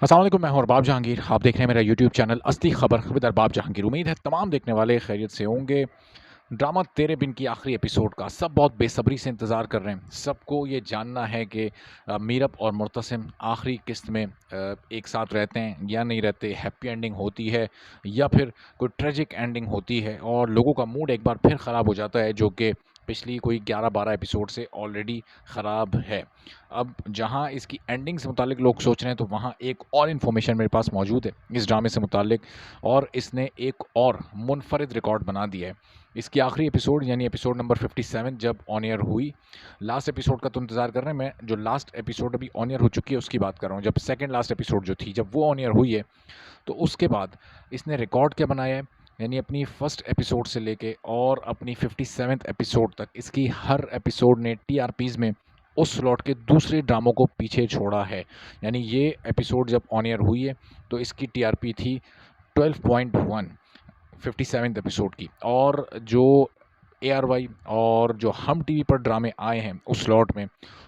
अस्सलाम वालेकुम, मैं हूं अरबाब जहांगीर। आप देख रहे हैं मेरा यूट्यूब चैनल असली खबर विद अरबाब जहांगीर। उम्मीद है तमाम देखने वाले खैरियत से होंगे। ड्रामा तेरे बिन की आखिरी एपिसोड का सब बहुत बेसब्री से इंतज़ार कर रहे हैं। सबको ये जानना है कि मीरब और मुर्तसिम आखिरी किस्त में एक साथ रहते हैं या नहीं रहते, हैप्पी एंडिंग होती है या फिर कोई ट्रेजिक एंडिंग होती है, और लोगों का मूड एक बार फिर ख़राब हो जाता है, जो कि पिछली कोई 11-12 एपिसोड से ऑलरेडी ख़राब है। अब जहाँ इसकी एंडिंग से मुतालिक लोग सोच रहे हैं, तो वहाँ एक और इन्फॉर्मेशन मेरे पास मौजूद है इस ड्रामे से मुतालिक, और इसने एक और मुनफरिद रिकॉर्ड बना दिया है। इसकी आखिरी एपिसोड यानी एपिसोड नंबर 57 जब ऑन एयर हुई, लास्ट एपिसोड का तो इंतज़ार कर रहे हैं, मैं जो लास्ट एपिसोड अभी ऑन एयर हो चुकी है उसकी बात कर रहा हूँ। जब सेकंड लास्ट एपिसोड जो थी, जब वो ऑन एयर हुई है, तो उसके बाद इसने रिकॉर्ड क्या बनाया है, यानी अपनी फर्स्ट एपिसोड से लेके और अपनी 57th एपिसोड तक इसकी हर एपिसोड ने टीआरपीज़ में उस स्लॉट के दूसरे ड्रामों को पीछे छोड़ा है। यानी ये एपिसोड जब ऑन एयर हुई है तो इसकी टीआरपी थी 12.1 57th एपिसोड की, और जो ARY और जो हम टीवी पर ड्रामे आए हैं उस स्लॉट में,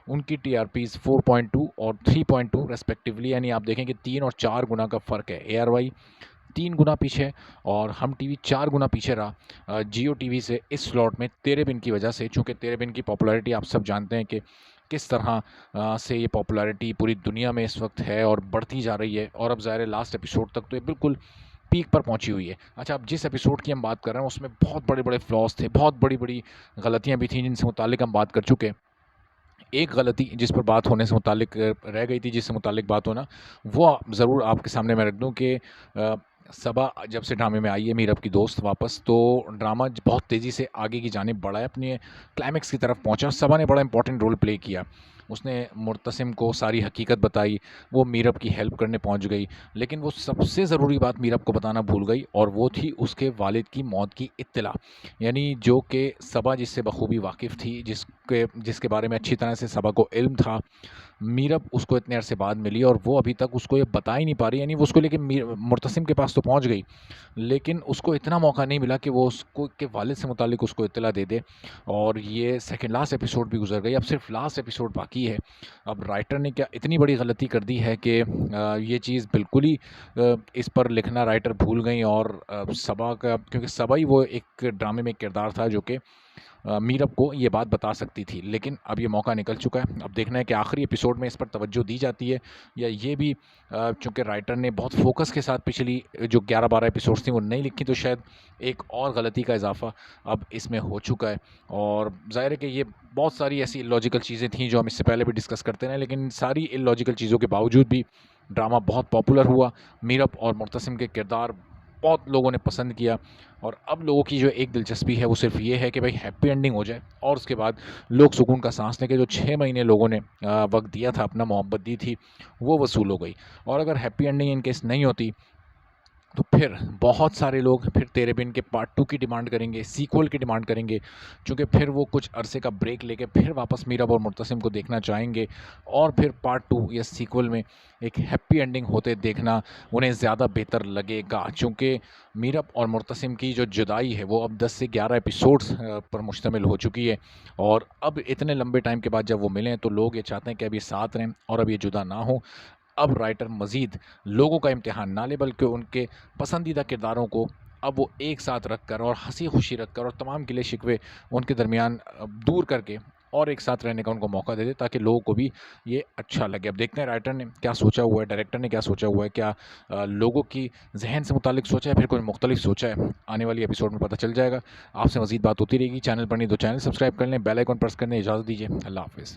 उनकी टीआरपीज़ 4.2 और 3.2 रेस्पेक्टिवली, यानी आप देखें कि 3 और 4 गुना का फ़र्क है। ARY 3 गुना पीछे और हम टीवी 4 गुना पीछे रहा जियो टीवी से इस स्लॉट में तेरे बिन की वजह से। चूँकि तेरे बिन की पॉपुलैरिटी आप सब जानते हैं कि किस तरह से ये पॉपुलैरिटी पूरी दुनिया में इस वक्त है और बढ़ती जा रही है, और अब ज़ाहिर है लास्ट एपिसोड तक तो ये बिल्कुल पीक पर पहुंची हुई है। अच्छा, अब जिस एपिसोड की हम बात कर रहे हैं उसमें बहुत बड़े-बड़े फ्लॉज़ थे, बहुत बड़ी-बड़ी गलतियाँ भी थीं जिनसे मुतालिक हम बात कर चुके हैं। एक गलती जिस पर बात होने से मुतालिक रह गई थी, जिससे मुतालिक बात होना, वो ज़रूर आपके सामने मैं रख दूँ कि सबा जब से ड्रामे में आई है मीरब की दोस्त वापस, तो ड्रामा बहुत तेज़ी से आगे की जानिब बढ़ा है, अपने क्लाइमेक्स की तरफ पहुँचा। सबा ने बड़ा इंपॉर्टेंट रोल प्ले किया। उसने मुर्तसिम को सारी हकीकत बताई, वो मीरब की हेल्प करने पहुँच गई, लेकिन वो सबसे ज़रूरी बात मीरब को बताना भूल गई, और वो थी उसके वालिद की मौत की इत्तला। यानी जो कि सबा जिससे बखूबी वाकिफ़ थी, जिसके बारे में अच्छी तरह से सबा को इल्म था, मीरब उसको इतने अरसे बाद मिली और वो अभी तक उसको ये बता ही नहीं पा रही। यानी वो उसको लेके मुर्तसिम के पास तो पहुंच गई, लेकिन उसको इतना मौका नहीं मिला कि वो उसको के वालिद से मुतालिक उसको इत्तला दे दे। और ये सेकंड लास्ट एपिसोड भी गुजर गई, अब सिर्फ लास्ट एपिसोड बाकी है। अब राइटर ने क्या इतनी बड़ी गलती कर दी है कि ये चीज़ बिल्कुल ही इस पर लिखना राइटर भूल गई, और सबा का, क्योंकि सबा ही वो एक ड्रामे में किरदार था जो कि मीरब को ये बात बता सकती थी, लेकिन अब ये मौका निकल चुका है। अब देखना है कि आखिरी एपिसोड में इस पर तवज्जो दी जाती है, या ये भी चूँकि राइटर ने बहुत फोकस के साथ पिछली जो 11-12 एपिसोड्स थी वो नहीं लिखी, तो शायद एक और गलती का इजाफा अब इसमें हो चुका है। और ज़ाहिर है कि ये बहुत सारी ऐसी इलॉजिकल चीज़ें थीं जो हम इससे पहले भी डिस्कस करते रहे, लेकिन इन सारी इलॉजिकल चीज़ों के बावजूद भी ड्रामा बहुत पॉपुलर हुआ। मीरब और मुर्तसिम के किरदार बहुत लोगों ने पसंद किया, और अब लोगों की जो एक दिलचस्पी है वो सिर्फ ये है कि भाई हैप्पी एंडिंग हो जाए, और उसके बाद लोग सुकून का सांस लें कि जो 6 महीने लोगों ने वक्त दिया था, अपना मोहब्बत दी थी, वो वसूल हो गई। और अगर हैप्पी एंडिंग इन केस नहीं होती, तो फिर बहुत सारे लोग फिर तेरे बिन के पार्ट 2 की डिमांड करेंगे, सीक्वल की डिमांड करेंगे, चूँकि फिर वो कुछ अरसे का ब्रेक लेके फिर वापस मीरब और मुर्तसिम को देखना चाहेंगे, और फिर पार्ट 2 या सीक्वल में एक हैप्पी एंडिंग होते देखना उन्हें ज़्यादा बेहतर लगेगा। चूँकि मीरब और मुर्तसिम की जो जुदाई है वो अब 10 से 11 एपिसोड्स पर मुश्तमिल हो चुकी है, और अब इतने लंबे टाइम के बाद जब वो मिलें तो लोग ये चाहते हैं कि अब ये साथ रहें और अब ये जुदा ना हों। अब राइटर मज़ीद लोगों का इम्तिहान ना ले, बल्कि उनके पसंदीदा किरदारों को अब वो एक साथ रख कर और हँसी खुशी रख कर और तमाम गिले शिकवे उनके दरमियान दूर करके और एक साथ रहने का उनको मौका दे दे, ताकि लोगों को भी ये अच्छा लगे। अब देखते हैं राइटर ने क्या सोचा हुआ है, डायरेक्टर ने क्या सोचा हुआ है, क्या लोगों की जहन से मुतालिक सोचा है, फिर कोई मुख्तलिफ सोचा है। आने वाली एपिसोड में पता चल जाएगा। आपसे मज़ीद बात होती रहेगी। चैनल पर नहीं तो चैनल सब्सक्राइब कर लें, बेल आइकन प्रेस करने इजाज़त दीजिए। अल्लाह हाफ़िज़।